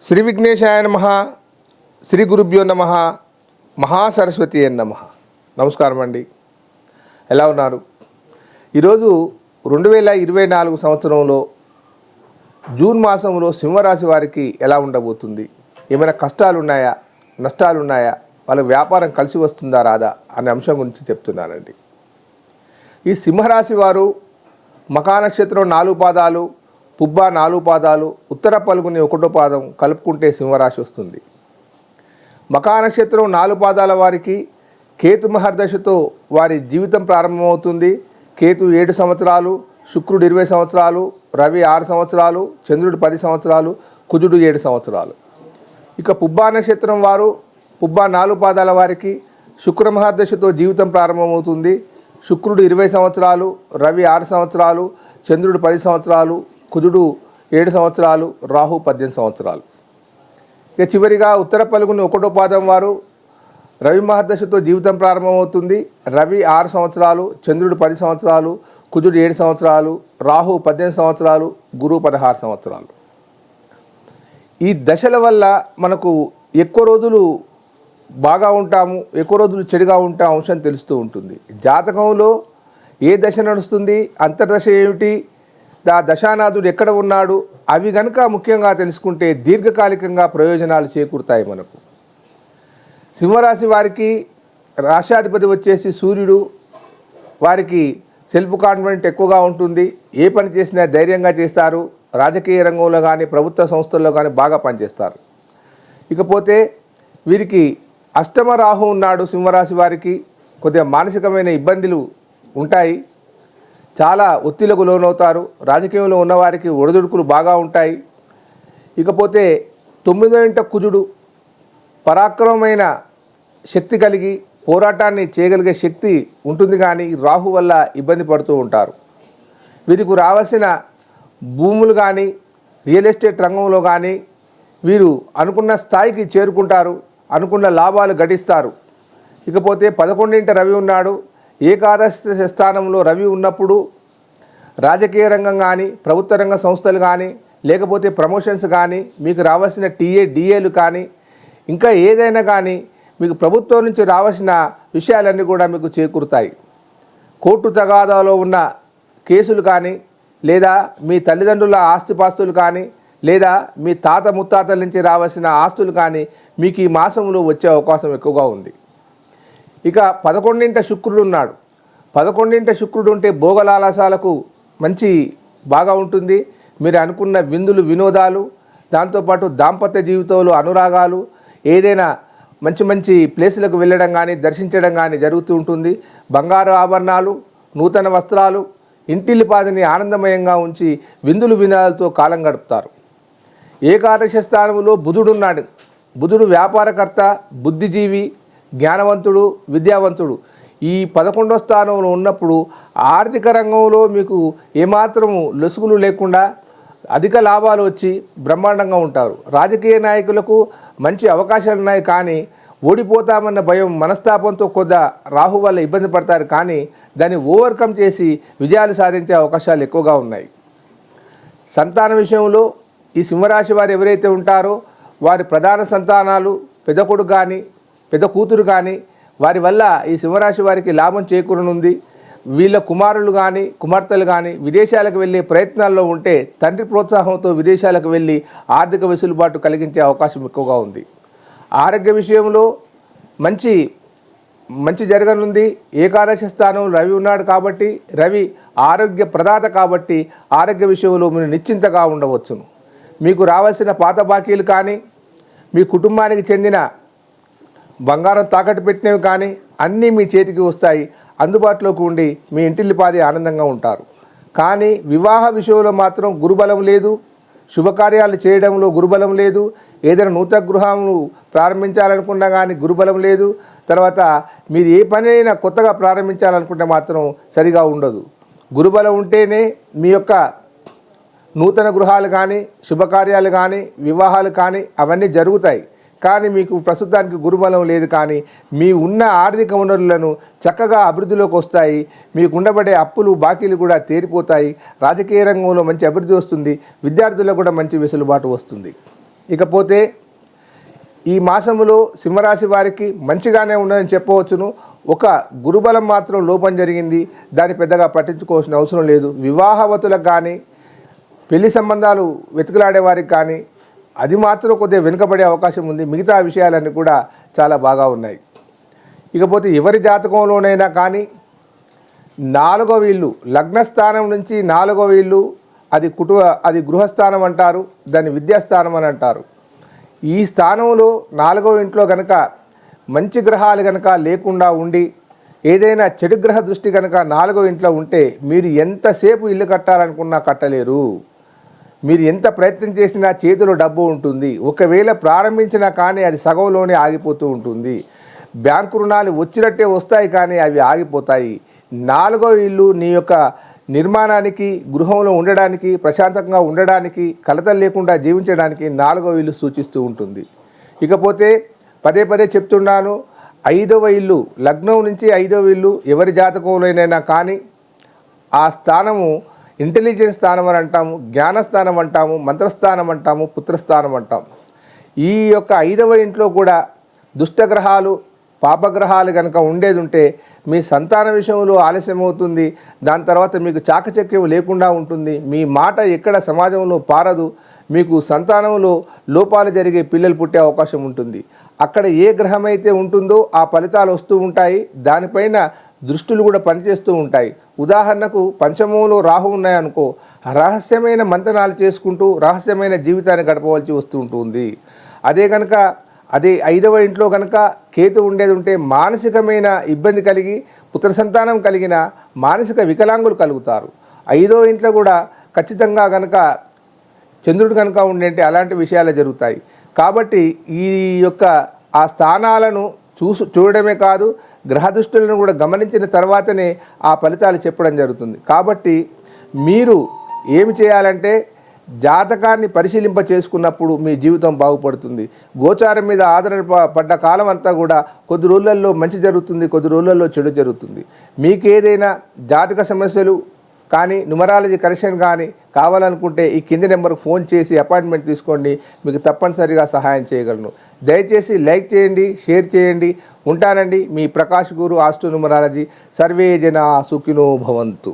శ్రీ విఘ్నేశాయ నమః. శ్రీ గురుభ్యో నమః. మహాసరస్వతి నమః. నమస్కారం అండి. ఎలా ఉన్నారు? ఈరోజు 2024 సంవత్సరంలో జూన్ మాసంలో సింహరాశి వారికి ఎలా ఉండబోతుంది, ఏమైనా కష్టాలు ఉన్నాయా, నష్టాలు ఉన్నాయా, వాళ్ళ వ్యాపారం కలిసి వస్తుందా రాదా అనే అంశం గురించి చెప్తున్నానండి. ఈ సింహరాశి వారు మకా నక్షత్రం 4 పాదాలు, పుబ్బ 4 పాదాలు, ఉత్తర పల్గుని 1వ పాదం కలుపుకుంటే సింహరాశి వస్తుంది. మకా నక్షత్రం 4 పాదాల వారికి కేతు మహర్దశతో వారి జీవితం ప్రారంభమవుతుంది. కేతు 7 సంవత్సరాలు, శుక్రుడు 20 సంవత్సరాలు, రవి 6 సంవత్సరాలు, చంద్రుడు 10 సంవత్సరాలు, కుజుడు 7 సంవత్సరాలు. ఇక పుబ్బా నక్షత్రం వారు పుబ్బ 4 పాదాల వారికి శుక్ర మహర్దశతో జీవితం ప్రారంభమవుతుంది. శుక్రుడు 20 సంవత్సరాలు, రవి 6 సంవత్సరాలు, చంద్రుడు 10 సంవత్సరాలు, కుజుడు 7 సంవత్సరాలు, రాహు 18 సంవత్సరాలు. ఇక చివరిగా ఉత్తర పలుగుని 1వ పాదం వారు రవి మహర్దశతో జీవితం ప్రారంభమవుతుంది. రవి 6 సంవత్సరాలు, చంద్రుడు 10 సంవత్సరాలు, కుజుడు 7 సంవత్సరాలు, రాహు 18 సంవత్సరాలు, గురువు 16 సంవత్సరాలు. ఈ దశల వల్ల మనకు ఎక్కువ రోజులు బాగా ఉంటాము, ఎక్కువ రోజులు చెడుగా ఉంటాం అంశం తెలుస్తూ ఉంటుంది. జాతకంలో ఏ దశ నడుస్తుంది, అంతర్దశ ఏమిటి, దశానాథుడు ఎక్కడ ఉన్నాడు, అవి కనుక ముఖ్యంగా తెలుసుకుంటే దీర్ఘకాలికంగా ప్రయోజనాలు చేకూరుతాయి మనకు. సింహరాశి వారికి రాశాధిపతి వచ్చేసి సూర్యుడు. వారికి సెల్ఫ్ కాన్ఫిడెంట్ ఎక్కువగా ఉంటుంది. ఏ పని చేసినా ధైర్యంగా చేస్తారు. రాజకీయ రంగంలో కానీ ప్రభుత్వ సంస్థల్లో కానీ బాగా పనిచేస్తారు. ఇకపోతే వీరికి అష్టమ రాహు ఉన్నాడు. సింహరాశి వారికి కొద్దిగా మానసికమైన ఇబ్బందులు ఉంటాయి. చాలా ఒత్తిళ్లకు లోనవుతారు. రాజకీయంలో ఉన్నవారికి ఒడిదుడుకులు బాగా ఉంటాయి. ఇకపోతే 9వ ఇంట కుజుడు పరాక్రమమైన శక్తి కలిగి పోరాటాన్ని చేయగలిగే శక్తి ఉంటుంది, కానీ రాహు వల్ల ఇబ్బంది పడుతూ ఉంటారు. వీరికి రావాల్సిన భూములు కానీ రియల్ ఎస్టేట్ రంగంలో కానీ వీరు అనుకున్న స్థాయికి చేరుకుంటారు, అనుకున్న లాభాలు గడిస్తారు. ఇకపోతే 11వ ఇంట రవి ఉన్నాడు. ఏకాదశ స్థానంలో రవి ఉన్నప్పుడు రాజకీయ రంగం కానీ ప్రభుత్వ రంగ సంస్థలు కానీ లేకపోతే ప్రమోషన్స్ కానీ మీకు రావాల్సిన డిఏలు కానీ ఇంకా ఏదైనా కానీ మీకు ప్రభుత్వం నుంచి రావాల్సిన విషయాలన్నీ కూడా మీకు చేకూరుతాయి. కోర్టు తగాదాలో ఉన్న కేసులు కానీ లేదా మీ తల్లిదండ్రుల ఆస్తిపాస్తులు కానీ లేదా మీ తాత ముత్తాతల నుంచి రావాల్సిన ఆస్తులు కానీ మీకు ఈ మాసంలో వచ్చే అవకాశం ఎక్కువగా ఉంది. ఇక 11వ ఇంట శుక్రుడు ఉన్నాడు. 11వ ఇంట శుక్రుడు ఉంటే భోగలాలసాలకు మంచి బాగా ఉంటుంది. మీరు అనుకున్న విందులు వినోదాలు, దాంతోపాటు దాంపత్య జీవితంలో అనురాగాలు, ఏదైనా మంచి మంచి ప్లేసులకు వెళ్ళడం కానీ దర్శించడం కానీ జరుగుతూ ఉంటుంది. బంగారు ఆభరణాలు, నూతన వస్త్రాలు, ఇంటిల్లిపాదిని ఆనందమయంగా ఉంచి విందులు వినోదాలతో కాలం గడుపుతారు. ఏకాదశ స్థానంలో బుధుడు ఉన్నాడు. బుధుడు వ్యాపారకర్త, బుద్ధిజీవి, జ్ఞానవంతుడు, విద్యావంతుడు. ఈ 11వ స్థానంలో ఉన్నప్పుడు ఆర్థిక రంగంలో మీకు ఏమాత్రము లొసుగులు లేకుండా అధిక లాభాలు వచ్చి బ్రహ్మాండంగా ఉంటారు. రాజకీయ నాయకులకు మంచి అవకాశాలు ఉన్నాయి, కానీ ఓడిపోతామన్న భయం మనస్తాపంతో కొద్దిగా రాహు వల్ల ఇబ్బంది పడతారు, కానీ దాన్ని ఓవర్కమ్ చేసి విజయాలు సాధించే అవకాశాలు ఎక్కువగా ఉన్నాయి. సంతాన విషయంలో ఈ సింహరాశి వారు ఎవరైతే ఉంటారో వారి ప్రధాన సంతానాలు పెద్ద కొడుకు కానీ పెద్ద కూతురు కానీ వారి వల్ల ఈ సింహరాశి వారికి లాభం చేకూరనుంది. వీళ్ళ కుమారులు కానీ కుమార్తెలు కానీ విదేశాలకు వెళ్ళే ప్రయత్నాల్లో ఉంటే తండ్రి ప్రోత్సాహంతో విదేశాలకు వెళ్ళి ఆర్థిక వెసులుబాటు కలిగించే అవకాశం ఎక్కువగా ఉంది. ఆరోగ్య విషయంలో మంచి జరగనుంది. ఏకాదశ స్థానంలో రవి ఉన్నాడు కాబట్టి రవి ఆరోగ్య ప్రదాత కాబట్టి ఆరోగ్య విషయంలో మీరు నిశ్చింతగా ఉండవచ్చును. మీకు రావాల్సిన పాత బాకీలు కానీ మీ కుటుంబానికి చెందిన బంగారం తాకట్టు పెట్టినవి కానీ అన్నీ మీ చేతికి వస్తాయి. అందుబాటులోకి ఉండి మీ ఇంటిల్లిపాది ఆనందంగా ఉంటారు. కానీ వివాహ విషయంలో మాత్రం గురుబలం లేదు. శుభకార్యాలు చేయడంలో గురుబలం లేదు. ఏదైనా నూతన గృహాలను ప్రారంభించాలనుకున్నా కానీ గురుబలం లేదు. తర్వాత మీరు ఏ పనైనా కొత్తగా ప్రారంభించాలనుకుంటే మాత్రం సరిగా ఉండదు. గురుబలం ఉంటేనే మీ యొక్క నూతన గృహాలు కానీ శుభకార్యాలు కానీ వివాహాలు కానీ అవన్నీ జరుగుతాయి. కానీ మీకు ప్రస్తుతానికి గురుబలం లేదు, కానీ మీ ఉన్న ఆర్థిక వనరులను చక్కగా అభివృద్ధిలోకి వస్తాయి. మీకు ఉండబడే అప్పులు బాకీలు కూడా తీరిపోతాయి. రాజకీయ రంగంలో మంచి అభివృద్ధి వస్తుంది. విద్యార్థులకు కూడా మంచి వెసులుబాటు వస్తుంది. ఇకపోతే ఈ మాసములో సింహరాశి వారికి మంచిగానే ఉన్నదని చెప్పవచ్చును. ఒక గురుబలం మాత్రం లోపం జరిగింది, దాన్ని పెద్దగా పట్టించుకోవాల్సిన అవసరం లేదు. వివాహవతులకు కానీ పెళ్లి సంబంధాలు వెతుకులాడే వారికి కానీ అది మాత్రం కొద్దిగా వెనుకబడే అవకాశం ఉంది. మిగతా విషయాలన్నీ కూడా చాలా బాగా ఉన్నాయి. ఇకపోతే ఎవరి జాతకంలోనైనా కానీ 4వ ఇల్లు, లగ్నస్థానం నుంచి 4వ ఇల్లు అది గృహస్థానం అంటారు, దాన్ని విద్యాస్థానం అని అంటారు. ఈ స్థానంలో 4వ ఇంట్లో కనుక మంచి గ్రహాలు కనుక లేకుండా ఉండి ఏదైనా చెడు గ్రహ దృష్టి కనుక 4వ ఇంట్లో ఉంటే మీరు ఎంతసేపు ఇల్లు కట్టాలనుకున్నా కట్టలేరు. మీరు ఎంత ప్రయత్నం చేసినా చేతిలో డబ్బు ఉంటుంది. ఒకవేళ ప్రారంభించినా కానీ అది సగంలోనే ఆగిపోతూ ఉంటుంది. బ్యాంకు రుణాలు వచ్చినట్టే వస్తాయి కానీ అవి ఆగిపోతాయి. 4వ ఇల్లు నీ యొక్క నిర్మాణానికి, గృహంలో ఉండడానికి, ప్రశాంతంగా ఉండడానికి, కలతలు లేకుండా జీవించడానికి 4వ ఇల్లు సూచిస్తూ ఉంటుంది. ఇకపోతే పదే పదే చెప్తున్నాను, 5వ ఇల్లు, లగ్నం నుంచి 5వ ఇల్లు ఎవరి జాతకంలోనైనా కానీ ఆ స్థానము ఇంటెలిజెన్స్ స్థానం అని అంటాము, జ్ఞానస్థానం అంటాము, మంత్రస్థానం అంటాము, పుత్రస్థానం అంటాము. ఈ యొక్క 5వ ఇంట్లో కూడా దుష్టగ్రహాలు, పాపగ్రహాలు కనుక ఉండేది ఉంటే మీ సంతాన విషయంలో ఆలస్యం అవుతుంది. దాని తర్వాత మీకు చాకచక్యం లేకుండా ఉంటుంది. మీ మాట ఎక్కడ సమాజంలో పారదు. మీకు సంతానంలో లోపాలు జరిగే పిల్లలు పుట్టే అవకాశం ఉంటుంది. అక్కడ ఏ గ్రహం అయితే ఉంటుందో ఆ ఫలితాలు వస్తూ ఉంటాయి. దానిపైన దృష్టులు కూడా పనిచేస్తూ ఉంటాయి. ఉదాహరణకు పంచమంలో రాహు ఉన్నాయనుకో, రహస్యమైన మంతనాలు చేసుకుంటూ రహస్యమైన జీవితాన్ని గడపవలసి వస్తూ ఉంటుంది. అదే 5వ ఇంట్లో కనుక కేతు ఉండేది ఉంటే మానసికమైన ఇబ్బంది కలిగి పుత్ర సంతానం కలిగిన మానసిక వికలాంగులు కలుగుతారు. 5వ ఇంట్లో కూడా ఖచ్చితంగా కనుక చంద్రుడు కనుక ఉండే అలాంటి విషయాలు జరుగుతాయి. కాబట్టి ఈ యొక్క ఆ స్థానాలను చూడడమే కాదు, గ్రహదృష్టులను కూడా గమనించిన తర్వాతనే ఆ ఫలితాలు చెప్పడం జరుగుతుంది. కాబట్టి మీరు ఏమి చేయాలంటే జాతకాన్ని పరిశీలింప చేసుకున్నప్పుడు మీ జీవితం బాగుపడుతుంది. గోచారం మీద ఆధారపడ్డ కాలం అంతా కూడా కొద్ది రోజులలో మంచి జరుగుతుంది, కొద్ది రోజులలో చెడు జరుగుతుంది. మీకు ఏదైనా జాతక సమస్యలు కానీ న్యూమరాలజీ కరెక్షన్ కానీ కావాలనుకుంటే ఈ కింది నెంబర్కి ఫోన్ చేసి అపాయింట్మెంట్ తీసుకోండి. మీకు తప్పనిసరిగా సహాయం చేయగలను. దయచేసి లైక్ చేయండి, షేర్ చేయండి. ఉంటానండి. మీ ప్రకాష్ గురు ఆస్ట్రో న్యూమరాలజీ. సర్వే జనా సుఖినో భవంతు.